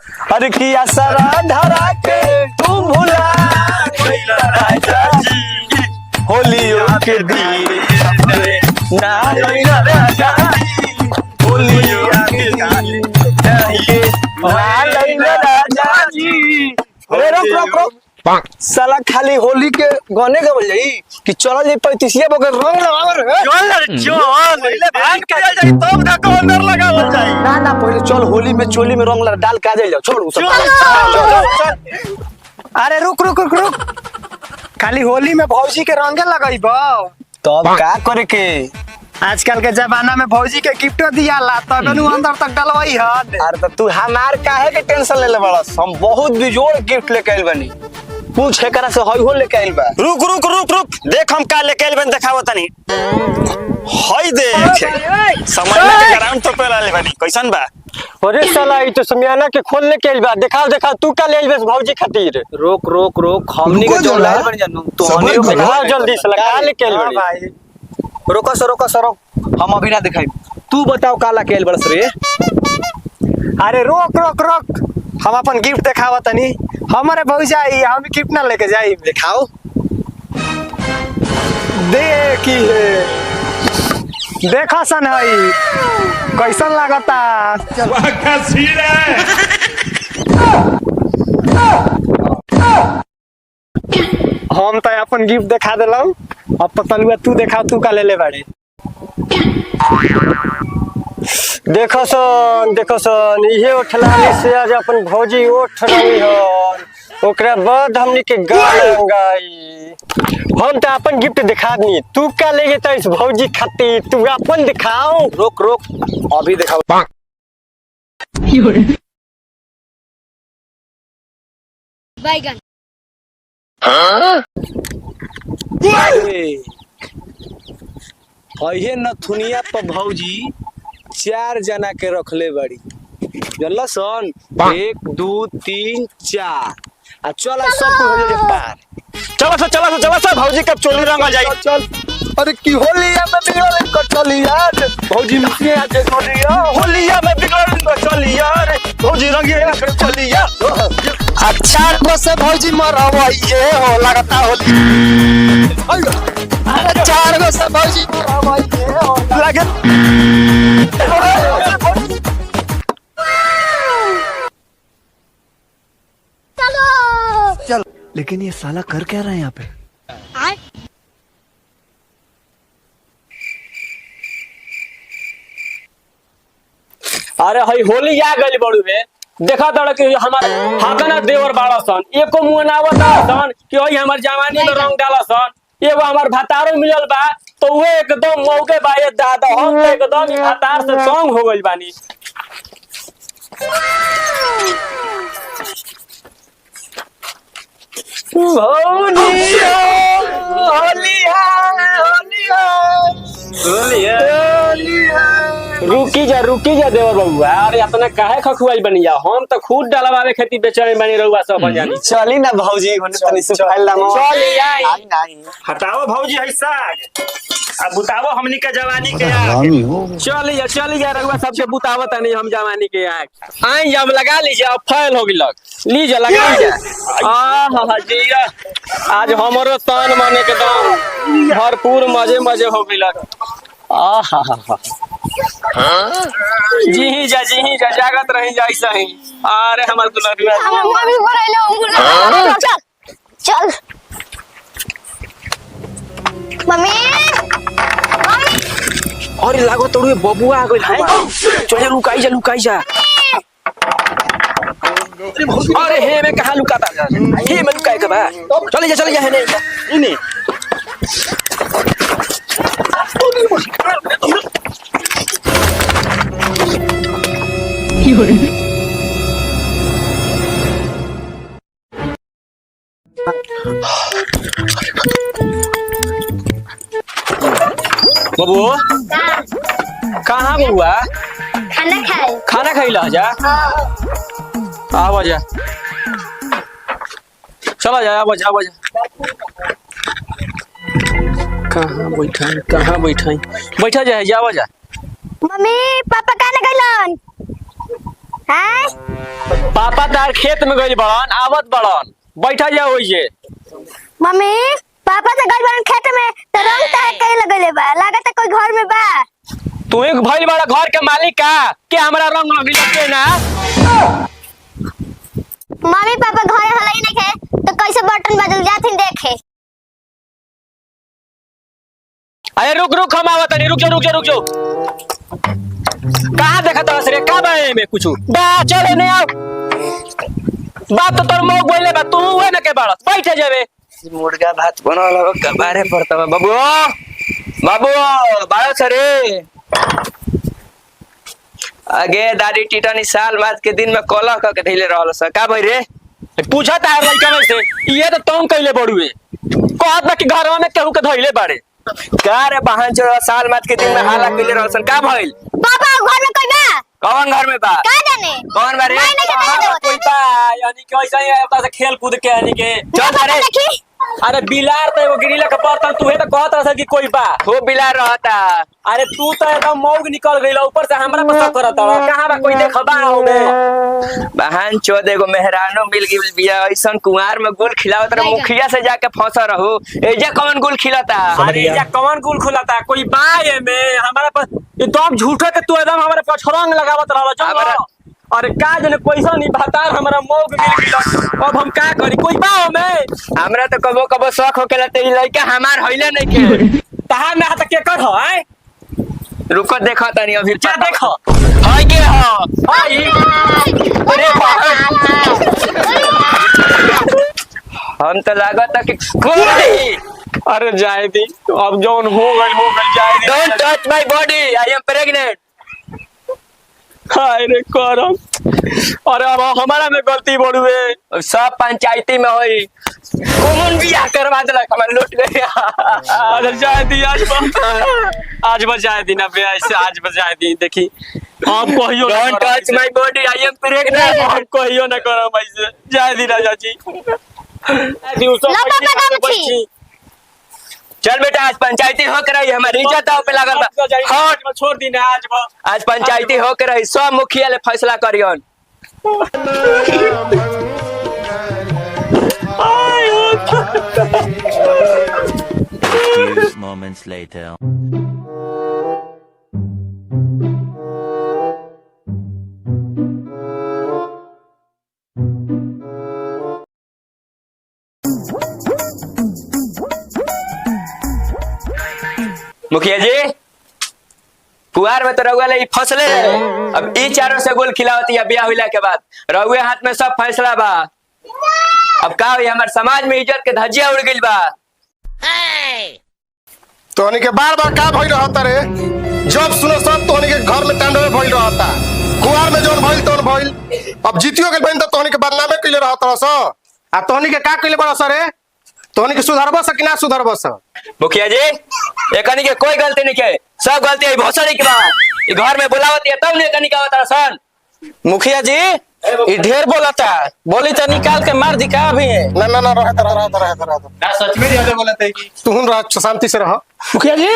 अरे किया सारा धरा के तू भुला गइला राजा जी होलियों के दिन ना गइला राजा जी होलियों के दिन चाहिए ना गइला राजा जी। अरे रुक रुक साला खाली होली के गाने गावल जाई कि चल जाई 35 बगे रंग लगावर चल पहले भाग के जाई तब ना को अंदर लगावल जाई ना पहले चल होली में चोली में रंग डाल के आ जाई छोड़ उ सब चल। अरे रुक खाली होली में भौजी के रंगे लगाई बा तब का करे के आजकल के जमाना में भौजी के गिफ्ट दियाला तब नु अंदर तक डलवाई हन। अरे तो तू हमार काहे के टेंशन ले बड़ा हम बहुत बिजोड़ गिफ्ट लेके आइल बानी पूछ एकरा से हई हो लेके आइल बा। रुक देख हम का लेके आइल बन देखावो तनी हई देख समझ में के ग्राउंड तो पे लाले बानी कैसन बा। अरे साला ई तो समियाना के खोल लेके आइल बा देखा तू का ले आइल बस भौजी खातिर। रोक हमनी के जोड़ लाइल बन जानू तो हमनी के दिखाओ जल्दी से का लेके आइल बा भाई। रोको हम अभी ना दिखाई तू बताओ का लेके आइल बड़स रे। अरे रोक हम अपन गिफ्ट देखावा तनी हमारे भौजाई हम गिफ्ट ना लेके जाई दिखाओ देखी देखा सन हई कैसन लागता हम तो अपन गिफ्ट देखा दिलौ अब पतलुआ तू देखा तू का ले बाड़ी। देखो सन इहे उठलाने से आज अपन भौजी उठ रही हन ओकरा बाद हमनी के गाई हम तो अपन गिफ्ट दिखा दी तू का ले गए इस भौजी खातिर तू अपन दिखाओ। रोक अभी दिखाओ बैगन अहे नथुनिया पर भौजी 4 जना के रखले बड़ी जानला सन 1 2 3 4 आ चल सब हो जाए पार चला सा भौजी कब चोली रंगा जाई चल। अरे की होलिया में बिगड़ कर चली यार भौजी मुझे आज होलिया होलिया में बिगड़ को चली यार भौजी रंगिया कर चली यार। अच्छा को से भौजी मरवाइए हो लगता होली अरे 4 गो से भौजी मरवाइए हो लगे चलो लेकिन ये साला कर क्या रहा है यहाँ पे? अरे हई होली आ गइल बड़ू में देखा तड़ कि हमार हाथना देवर बाड़ा सन एको मुंह ना आवता सन कि ओई हमर जवानी में रंग डाला सन एगो हमर भतारो मिलल बा तो वो एकदम मौके बाए दादा हम तो एकदम ई भतार से तंग हो गइल बानी। रुकी जा देवर बबुआ अरे अपना काहे खखुआई बनी जा हम तो खुद डलवावे खेती बेचने बनी रहुआ सब बन जानी। चली ना भौजी होने तनी सुखाइल दामा चल आई नहीं हटाओ भौजी है साग अब बताओ हमनी के जवानी के चल जा रहुआ सबसे बुतावत नहीं हम जवानी के आग आई जब लगा लीजिए अब फैल हो गई लीजिए लगा लीजिए जीरा आज हमारो तन मन के दम भरपूर मजे हो गई जी जा जागत रही जा ऐसा ही अरे हमार चल मम्मी अरे लागो तोड़े बबुआ आ गइल है चल लुकाई जा अरे हे मैं कहां लुकाता हे मैं लुकाए के बा चले जा है नहीं बबुआ कहाँ बबुआ खाना खाइला जा आवा जा चला जा आवा जा कहाँ बैठा जा आवा जा मम्मी पापा कहाँ गइलन हैं पापा तार खेत में गई बड़न आवत बड़न बैठा जा होइए। मम्मी पापा से गई बन खेत में तो रंग तार कहीं लगले बा लागत कोई घर में बा। तू एक भइल बड़ा घर के मालिक का के हमरा रंग लगी के ना। मम्मी पापा घर हलाई नहीं खे तो कैसे बटन बदल जाथिन देखे। अरे रुक हम आवत नहीं। रुक जाओ कहाँ देखा तरस रे का बाए में कुछ बा चले नहीं आओ बात तो तोर मौक बोले बा तू हुए ना के बाड़स बैठे जावे। मुर्गा भात बनल हो कबारे पड़ता बाबू बाबू बाड़स रे आगे दादी टीटनी साल बाद के दिन में कलह क के धइले रहल स का भई रे। पूछा तार लड़का में से ये तो तंग कैले बड़ुए कहत ना कि घरवा में केहू के धइले बाड़े का रे बहन चोर साल बाद के दिन में हाला कइले रहल सन का भइल। पापा घर में कोई बा कौन घर में बा का जाने कौन बा रे नहीं नहीं कोई बा यानी कि ऐसा ही है से खेल कूद के यानी के चल रे। अरे बिलार तो एगो गिरिला के बर्तन तू है तो कहत रहा कि कोई बा हो बिलार रहता। अरे तू तो एकदम मौग निकल गइल ऊपर से हमरा पर शक करत रहा कहां बा कोई देखबा हो बे। बहन चोद एगो मेहरानो मिल गइल बिया ऐसन कुंवार में गुल खिलावत रहे मुखिया से जाके फंस रहू एजा कौन गुल खिलाता। अरे या कौन गुल खुलाता कोई बा ये में हमारा पर एकदम झूठे के तू एकदम हमारे पर रंग लगावत रहल चल। अरे का जने पैसा नहीं भतार हमरा मौग मिल गइल अब हम का करी कोई बा में। हमरा तो कबो कबो शौक होकेला ते लइका हमार होइले नहीं के तहां में हाथ के कर है रुको देखो तनी अभी क्या देखो हाय के हो आई अरे हम तो लागत कि कोई अरे जाए दी अब जौन हो गई जाए दी। Don't touch my body I am pregnant. हाय रे करम अरे अब हमारा में गलती बड़ुए सब पंचायती में होई कौन बियाह करवा देलक हमर लूट गए। अरे जाए दी आज बजाए दी ना बे ऐसे आज बजाए दी देखी आप कहियो don't touch my body I am pregnant. आप कहियो ना करम ऐसे जाए दी राजा जी चल बेटा आज पंचायती हो कर रही हमारी इज्जत पे लागल बा हट छोड़ दी ना आज पंचायती हो कर रही सब मुखिया ले फैसला करियन। Few moments later. मुखिया जी कुआर में तो रउआ ले फसले रहे अब ई चारों से गोल खिलावती है ब्याह हुआ के बाद रउए हाथ में सब फैसला बा। अब का हुई हमारे समाज में इज्जत के धज्जिया उड़ गइल बा। तोहनी के बार बार का भइल रहता रे जब सुनो सब तोहनी के घर में टांडवे भइल रहता कुआर में जौन भइल तौन भइल अब जीतियो के बहन तो तोहनी के बदनामे कइले रहता रस आ तोहनी के का कइले बरस रे तोहनी के सुधरबस कि ना सुधरबस। मुखिया जी एकनी के कोई गलती नहीं के सब गलती है भोसड़ी के बा ई घर में बुलावती है तब ने एकनी का बता सन। मुखिया जी ये ढेर बोलता बोली तो निकाल के मार दी का भी ना ना ना रह ना सच में ढेर बोलते कि तू रह शांति से रह। मुखिया जी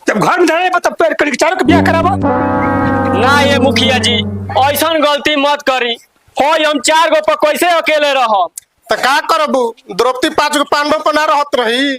जब घर में धरे तब पेड़ कर चारों के ब्याह कराबो ना ये मुखिया जी ऐसा गलती मत करी हो हम 4 गो पर कैसे अकेले रह तो का करबू द्रौपदी 5 गो पांडव पर ना रहत रही